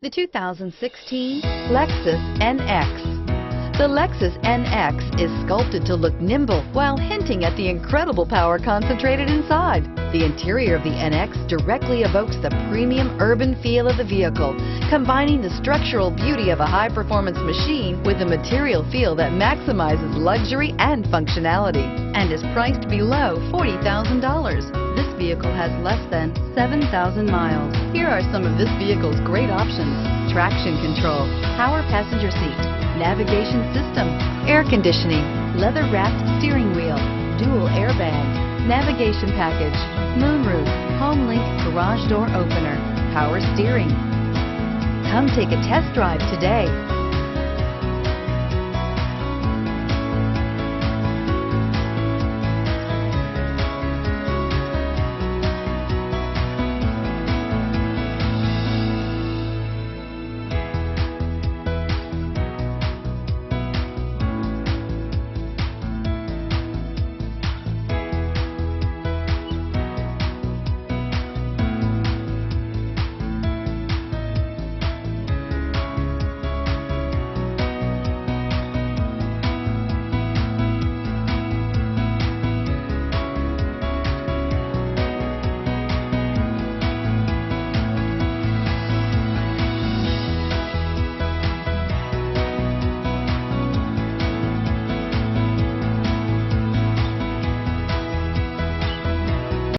The 2016 Lexus NX. The Lexus NX is sculpted to look nimble while hinting at the incredible power concentrated inside. The interior of the NX directly evokes the premium urban feel of the vehicle, combining the structural beauty of a high-performance machine with a material feel that maximizes luxury and functionality, and is priced below $40,000. This vehicle has less than 7,000 miles. Here are some of this vehicle's great options: traction control, power passenger seat, navigation system, air conditioning, leather-wrapped steering wheel, dual airbags, navigation package, moonroof, HomeLink garage door opener, power steering. Come take a test drive today.